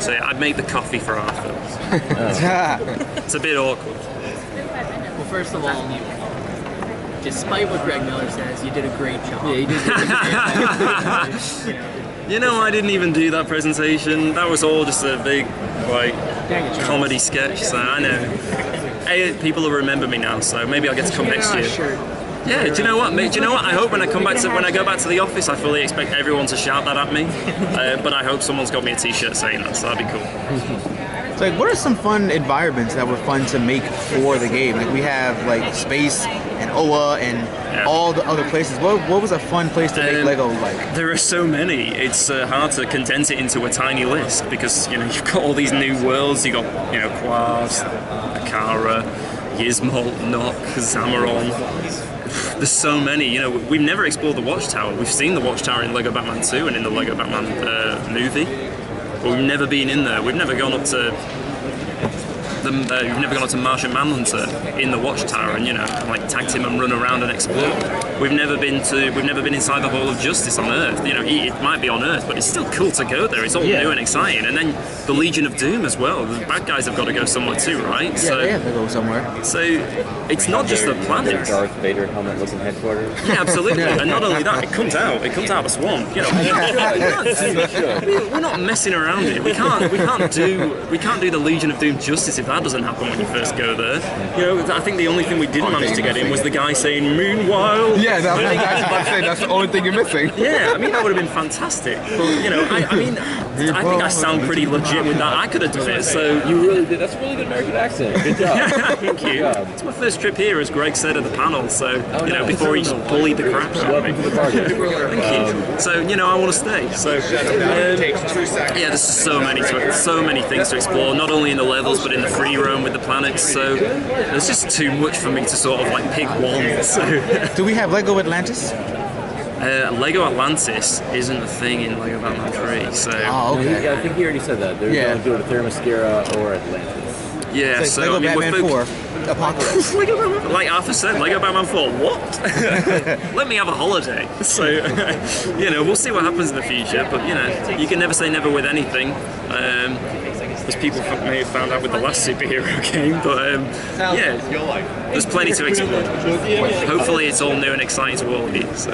So yeah, I'd make the coffee for Arthur. It's a bit awkward. Well, first of all, despite what Greg Miller says, you did a great job. Yeah, you did a great job. You know, I didn't even do that presentation. That was all just a big, like, comedy sketch. So I know. People will remember me now. So maybe I'll get to come next year. Yeah, do you know what? Do you know what? I hope when I go back to the office, I fully expect everyone to shout that at me. But I hope someone's got me a T-shirt saying that, so that'd be cool. So, like, what are some fun environments that were fun to make for the game? Like, we have like space and OA and all the other places. What was a fun place to make Lego like? There are so many. It's hard to condense it into a tiny list because you've got all these new worlds. You got Quavs, Akara, Yzma, Nock, Zamaron. There's so many. We've never explored the Watchtower. We've seen the Watchtower in Lego Batman 2 and in the Lego Batman movie, but we've never been in there. We've never gone up to we've never gone up to Martian Manhunter in the Watchtower and like tagged him and run around and explore. We've never been inside the Hall of Justice on Earth. It might be on Earth, but it's still cool to go there. It's all new and exciting. And then the Legion of Doom as well. The bad guys have got to go somewhere too, right? Yeah, they have to go somewhere. So it's not just the planet. Darth Vader helmet looking headquarters. Yeah, absolutely. And not only that, it comes out of the swamp. We're not messing around here. We can't do the Legion of Doom justice if that doesn't happen when you first go there. I think the only thing we didn't manage to get in was the guy saying "meanwhile." Yeah, I was about to say that's the only thing you're missing. Yeah, I mean that would have been fantastic. But I think I sound pretty legit with that. I could have done it. So you really did. That's a really good American accent. Good job. Thank you. It's my first trip here, as Greg said at the panel. So before he just bullied the crap out of me. Thank you. So I want to stay. So yeah, there's so many things to explore. Not only in the levels, but in the free roam with the planets. So there's just too much for me to sort of like pick one. So do we have Lego Atlantis? Lego Atlantis isn't a thing in Lego Batman 3, so... Oh, okay. Yeah, I think he already said that. They're going to do it at Themyscira or Atlantis. Yeah, so Lego Batman 4, Apocalypse. Like Arthur said, Lego Batman 4, what? Let me have a holiday. So, we'll see what happens in the future, but, you can never say never with anything. As people may have found out with the last superhero game, but there's plenty to explore. Hopefully it's all new and exciting to all of you. So.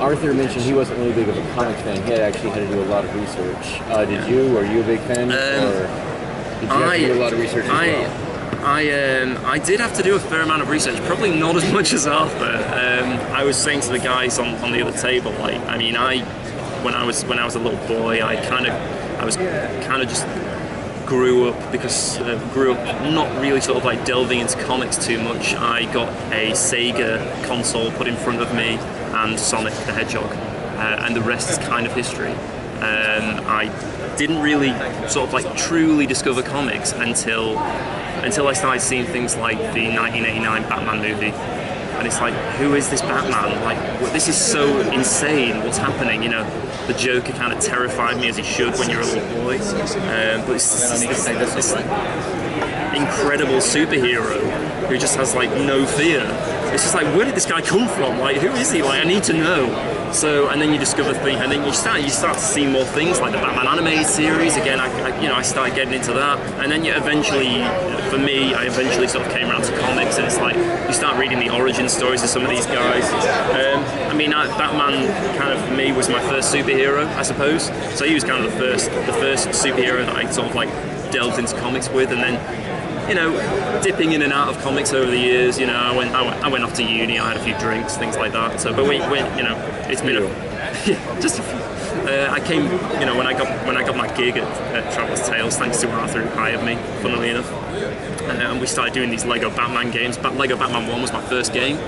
Arthur mentioned he wasn't really big of a comic fan. He actually had to do a lot of research. Did you? Were you a big fan? Or did you have to do a lot of research as well? I did have to do a fair amount of research, probably not as much as Arthur. I was saying to the guys on the other table, when I was a little boy, I was kind of just grew up not really sort of like delving into comics too much. I got a Sega console put in front of me and Sonic the Hedgehog, and the rest is kind of history. I didn't really sort of like truly discover comics until I started seeing things like the 1989 Batman movie. And it's like, who is this Batman? Like, this is so insane, what's happening? The Joker kind of terrified me, as he should when you're a little boy. But it's this incredible superhero who just has, like, no fear. It's just like, where did this guy come from? Like, who is he? Like, I need to know. So, and then you discover things, and then you start to see more things, like the Batman animated series. Again, I started getting into that, and then for me, I eventually sort of came around to comics, and it's like you start reading the origin stories of some of these guys. Batman kind of for me was my first superhero, I suppose. So he was kind of the first superhero that I sort of like delved into comics with, and then. Dipping in and out of comics over the years. I went off to uni. I had a few drinks, things like that. So, but it's been just a few. I came, when I got my gig at Traveller's Tales, thanks to Arthur who hired me, funnily enough. And we started doing these Lego Batman games. Lego Batman 1 was my first game.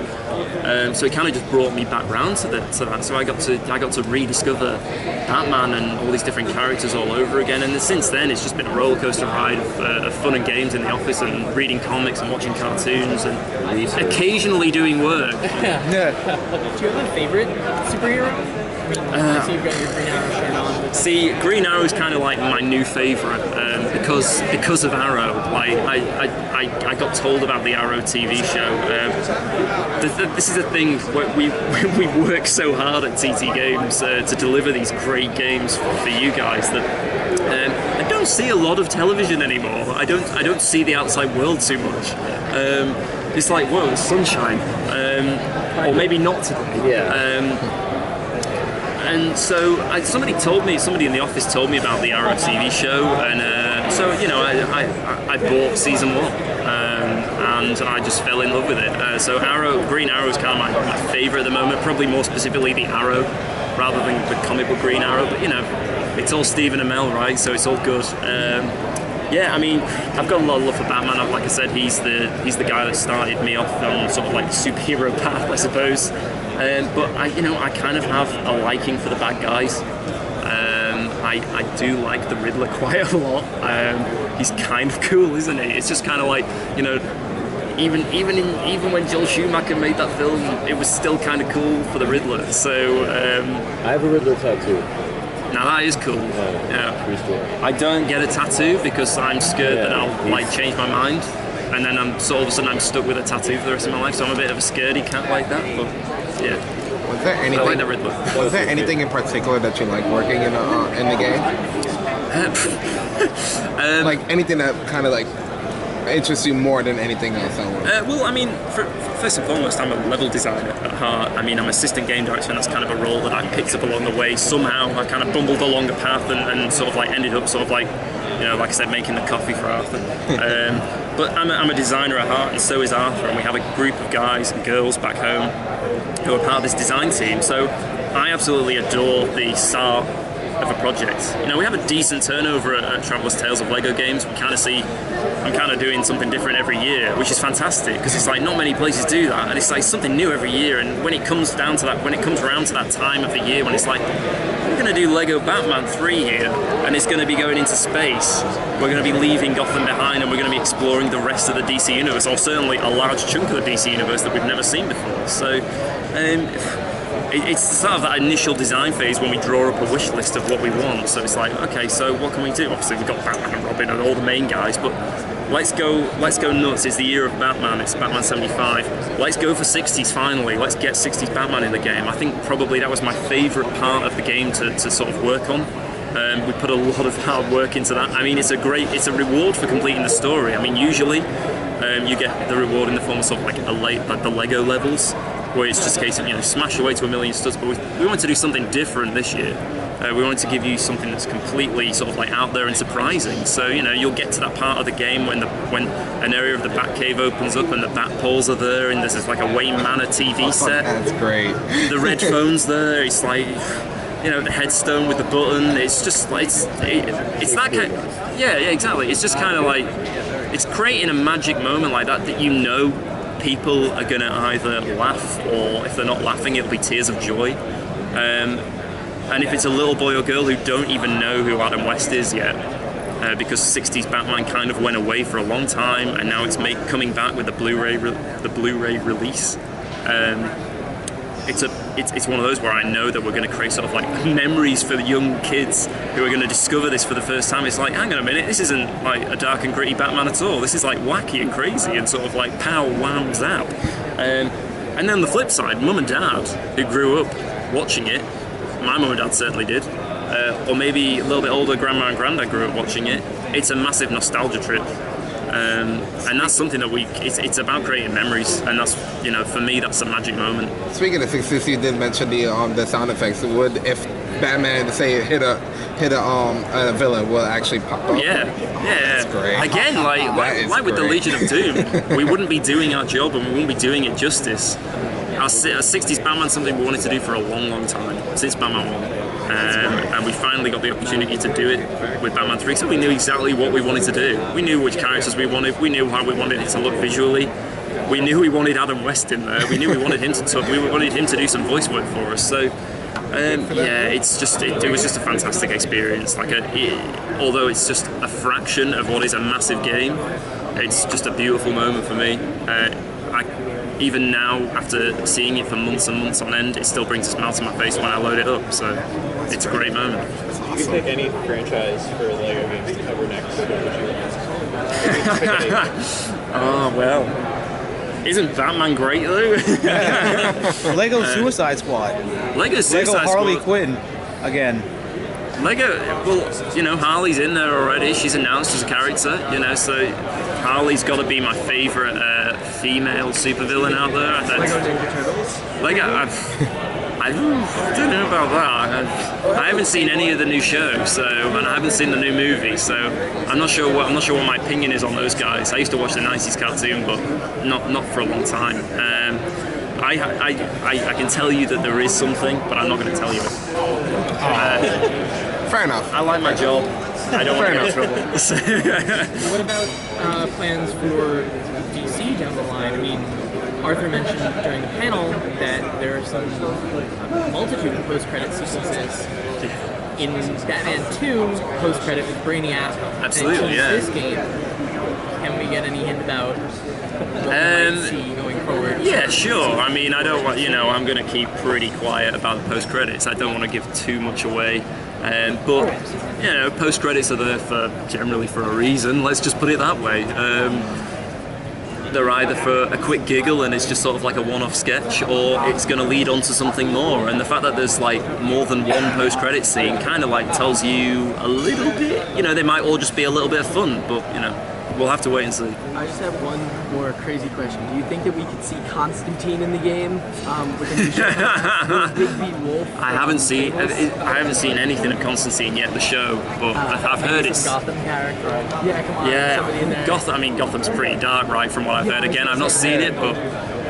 So it kind of just brought me back round to that. So I got to rediscover Batman and all these different characters all over again. And since then, it's just been a roller coaster ride of fun and games in the office and reading comics and watching cartoons and occasionally doing work. Do you have a favorite superhero? I see you've got your Green Arrow shirt on. See, Green Arrow is kind of like my new favourite because of Arrow. Like I got told about the Arrow TV show. This is the thing. We work so hard at TT Games to deliver these great games for you guys that I don't don't see a lot of television anymore. I don't see the outside world too much. It's like, whoa, it's sunshine, or maybe not today. Yeah. And so somebody in the office told me about the Arrow TV show, and so you know, I bought season 1, and I just fell in love with it. So Green Arrow is kind of my favorite at the moment, probably more specifically the Arrow, rather than the comic book Green Arrow. But you know, it's all Stephen Amell, right? So it's all good. Yeah, I mean, I've got a lot of love for Batman. Like I said, he's the guy that started me off on sort of like the superhero path, I suppose. But I kind of have a liking for the bad guys. I do like the Riddler quite a lot. He's kind of cool, isn't he? It's just kind of like, you know, even when Joel Schumacher made that film, it was still kind of cool for the Riddler. So I have a Riddler tattoo. Now that is cool. Yeah. I don't get a tattoo because I'm scared that I'll like change my mind, and then all of a sudden I'm stuck with a tattoo for the rest of my life. So I'm a bit of a scaredy cat like that. But yeah. Was there anything? I like the Riddler. Was there anything in particular that you like working in the game? Like anything that kind of like interests you more than anything else? Well, I mean, first and foremost, I'm a level designer at heart. I mean, I'm assistant game director, and that's kind of a role that I picked up along the way. Somehow, I kind of bumbled along a path and sort of like ended up sort of like, you know, like I said, making the coffee for Arthur. But I'm a designer at heart, and so is Arthur, and we have a group of guys and girls back home who are part of this design team. So I absolutely adore the start of a project. You know, we have a decent turnover at Traveller's Tales of Lego games. We kind of see I'm kind of doing something different every year, which is fantastic, because it's like not many places do that, and it's like something new every year. And when it comes down to that, when it comes around to that time of the year when it's like, we're going to do Lego Batman 3 here, and it's going to be going into space, we're going to be leaving Gotham behind, and we're going to be exploring the rest of the DC universe, or certainly a large chunk of the DC universe that we've never seen before. So it's sort of that initial design phase when we draw up a wish list of what we want. So it's like, okay, so what can we do? Obviously we've got Batman and Robin and all the main guys, but let's go nuts. It's the year of Batman. It's Batman 75. Let's go for 60s finally. Let's get 60s Batman in the game. I think probably that was my favourite part of the game to sort of work on. We put a lot of hard work into that. I mean, it's a reward for completing the story. I mean, usually you get the reward in the form of sort of like the Lego levels, where it's just a case of, you know, smash your way to 1 million studs. But we wanted to do something different this year. We wanted to give you something that's completely sort of like out there and surprising. So, you know, you'll get to that part of the game when an area of the Batcave opens up and the Bat poles are there, and there's this like a Wayne Manor TV set. That's great. The red phone's there. It's like, you know, the headstone with the button. It's just like it's that kind. Yeah, exactly. It's just kind of like it's creating a magic moment like that you know people are gonna either laugh, or if they're not laughing, it'll be tears of joy. And if it's a little boy or girl who don't even know who Adam West is yet, because 60s Batman kind of went away for a long time, and now it's coming back with the Blu-ray release. It's one of those where I know that we're going to create sort of like memories for the young kids who are going to discover this for the first time. It's like, hang on a minute, this isn't like a dark and gritty Batman at all. This is like wacky and crazy and sort of like pow, wham, zap. And then on the flip side, Mum and Dad, who grew up watching it, my mum and dad certainly did, or maybe a little bit older, grandma and granddad grew up watching it. It's a massive nostalgia trip, and that's something that it's about creating memories, and that's, you know, for me, that's a magic moment. Speaking of 60s, you did mention the sound effects. Would, if Batman, say, hit a villain, will actually pop up? Yeah, that's great. Again, like with the Legion of Doom, we wouldn't be doing our job, and we wouldn't be doing it justice. Our 60s Batman, something we wanted to do for a long, long time, since Batman 1. And we finally got the opportunity to do it with Batman 3, so we knew exactly what we wanted to do. We knew which characters we wanted, we knew how we wanted it to look visually, we knew we wanted Adam West in there, we knew we wanted him to talk, we wanted him to do some voice work for us. So yeah, it was just a fantastic experience. Although it's just a fraction of what is a massive game, it's just a beautiful moment for me. Even now, after seeing it for months and months on end, it still brings a smile to my face when I load it up, so it's a great moment. If you could pick any franchise for Lego games to cover next, what would you want? Oh, well. Isn't Batman great, though? Lego Suicide Squad. Lego Suicide Lego Harley Squad. Quinn, again. Lego, well, you know, Harley's in there already. She's announced as a character, you know, so Harley's got to be my favourite female supervillain out there. Lego Ninja Turtles. Lego, I don't know about that. I haven't seen any of the new shows, and I haven't seen the new movie, so I'm not sure what my opinion is on those guys. I used to watch the 90s cartoon, but not for a long time. I can tell you that there is something, but I'm not going to tell you it. Fair enough. I like my job. I don't want to get in trouble. What about plans for DC down the line? I mean, Arthur mentioned during the panel that there are some multitude of post-credit sequences. In Batman 2, post-credit with Brainiac. Absolutely, yeah. This game, can we get any hint about what we might see going forward? Yeah, sure. I mean, I don't want, you know, I'm going to keep pretty quiet about the post-credits. I don't want to give too much away. But, you know, post-credits are there generally for a reason. Let's just put it that way. They're either for a quick giggle and it's just sort of like a one-off sketch, or it's going to lead on to something more. And the fact that there's like more than one post-credit scene kind of like tells you a little bit. You know, they might all just be a little bit of fun, but you know, we'll have to wait and see. I just have one more crazy question. Do you think that we could see Constantine in the game with the new show? Big Wolf? I haven't seen anything of Constantine yet, the show, but I've heard it's Gotham character. Yeah, come on. yeah. Somebody in there. Gotham. I mean, Gotham's pretty dark, right? From what I've heard. Again, I've not seen it, but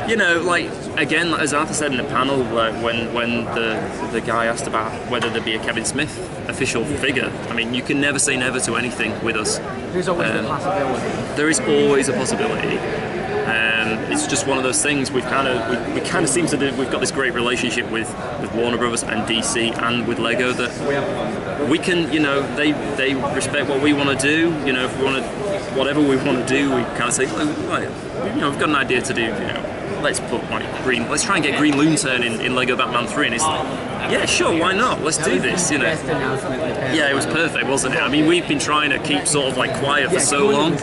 you know, like again, as Arthur said in the panel, when the guy asked about whether there'd be a Kevin Smith official figure. I mean, you can never say never to anything with us. There's always a possibility. There is always a possibility. It's just one of those things. We kind of seem to do. We've got this great relationship with Warner Brothers and DC and with Lego that we can, you know, they respect what we want to do. You know, if we want to, whatever we want to do, we kind of say, like, you know, we've got an idea to do. You know, let's put like let's try and get Green Lantern in Lego Batman 3, and it's like, yeah, sure, why not? Let's do this. You know. Yeah, it was perfect, wasn't it? I mean, we've been trying to keep sort of like quiet for so long.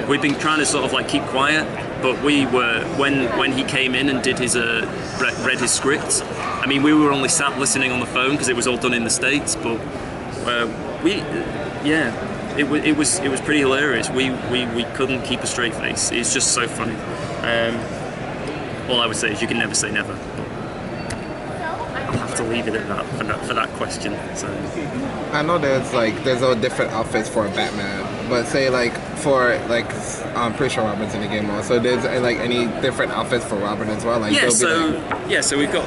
We've been trying to sort of like keep quiet, but we were when he came in and did his read his script. I mean, we were only sat listening on the phone because it was all done in the States, but it was pretty hilarious. We couldn't keep a straight face. It's just so funny. All I would say is you can never say never. I'll have to leave it at that for that question. So I know there's all different outfits for Batman, but say like for like I'm pretty sure Robin's in the game now. So there's like any different outfits for Robin as well. Like so we've got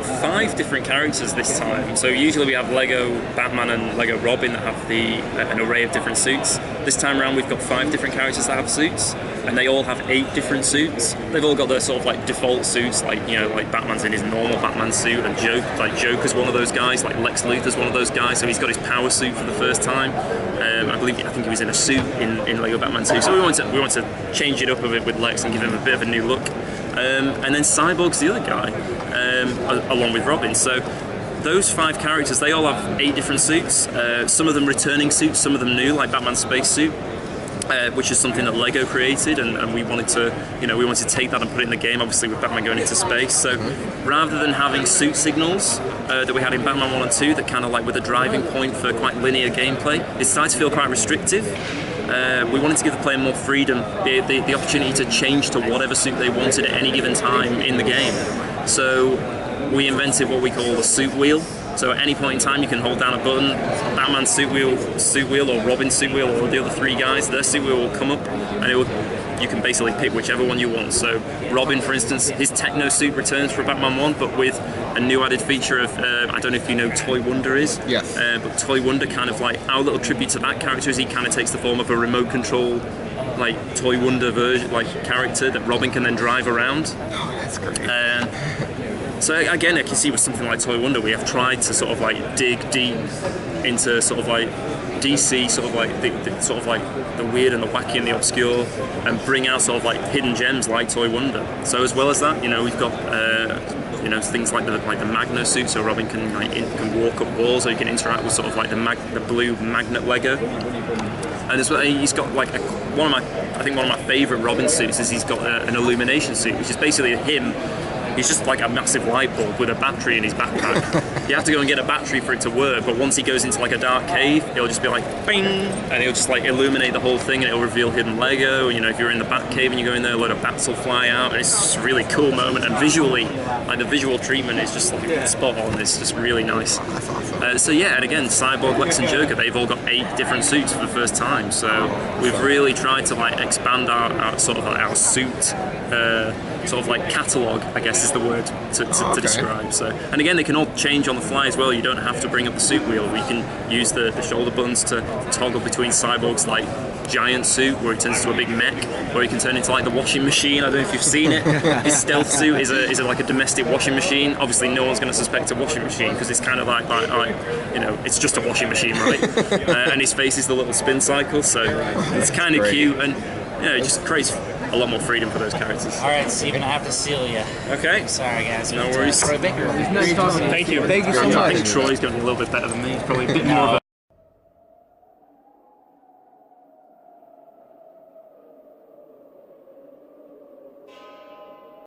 5 different characters this time. So usually we have Lego Batman and Lego Robin that have an array of different suits. This time around we've got 5 different characters that have suits, and they all have 8 different suits. They've all got their sort of like default suits, like, you know, like Batman's in his normal Batman suit, and Joker's one of those guys, like Lex Luthor's one of those guys, so he's got his power suit for the first time. I think he was in a suit in Lego Batman 2, so we want to change it up a bit with Lex and give him a bit of a new look. And then Cyborg's the other guy, along with Robin. So those 5 characters, they all have 8 different suits, some of them returning suits, some of them new, like Batman's space suit. Which is something that Lego created, and we wanted to take that and put it in the game, obviously with Batman going into space. So rather than having suit signals that we had in Batman 1 and 2 that kind of like were the driving point for quite linear gameplay, it started to feel quite restrictive. We wanted to give the player more freedom, the opportunity to change to whatever suit they wanted at any given time in the game. So we invented what we call the suit wheel. So at any point in time you can hold down a button, Batman's suit wheel or Robin's suit wheel or the other 3 guys, their suit wheel will come up, and you can basically pick whichever one you want. So Robin, for instance, his techno suit returns for Batman 1, but with a new added feature of, I don't know if you know Toy Wonder is? Yes. But Toy Wonder, kind of like, our little tribute to that character is he kind of takes the form of a remote control, like Toy Wonder version, like character that Robin can then drive around. Oh, that's great. So again, I can see with something like Toy Wonder, we have tried to sort of like dig deep into sort of like DC, sort of like the weird and the wacky and the obscure, and bring out sort of like hidden gems like Toy Wonder. So as well as that, you know, we've got things like the Magno suit, so Robin can can walk up walls, or you can interact with sort of like the blue magnet Lego. And as well, he's got like one of my favourite Robin suits is he's got an illumination suit, which is basically him he's just like a massive light bulb with a battery in his backpack. You have to go and get a battery for it to work, but once he goes into like a dark cave, it'll just be like bing, and it'll just like illuminate the whole thing, and it'll reveal hidden Lego. You know, if you're in the bat cave and you go in there, a load of bats will fly out, and it's just a really cool moment. And visually, like the visual treatment is just like spot on. It's just really nice. That's awesome. So yeah, and again, Cyborg, Lex, and Joker, they've all got 8 different suits for the first time. So we've really tried to like expand our sort of like our suit. Sort of like catalogue, I guess is the word to describe. So, and again, they can all change on the fly as well. You don't have to bring up the suit wheel. We can use the shoulder buttons to toggle between Cyborg's like giant suit, where he turns into a big mech, or he can turn into like the washing machine. I don't know if you've seen it. His stealth suit is like a domestic washing machine. Obviously, no one's going to suspect a washing machine because it's kind of like you know, it's just a washing machine, right? And his face is the little spin cycle, so it's kind of cute, and you know, it just creates a lot more freedom for those characters. All right, Stephen, I have to seal you. Okay. Sorry, guys. No worries. Nice talking to you. Thank you. Thank you so much. I think Troy's going to be a little bit better than me. He's probably a bit more of a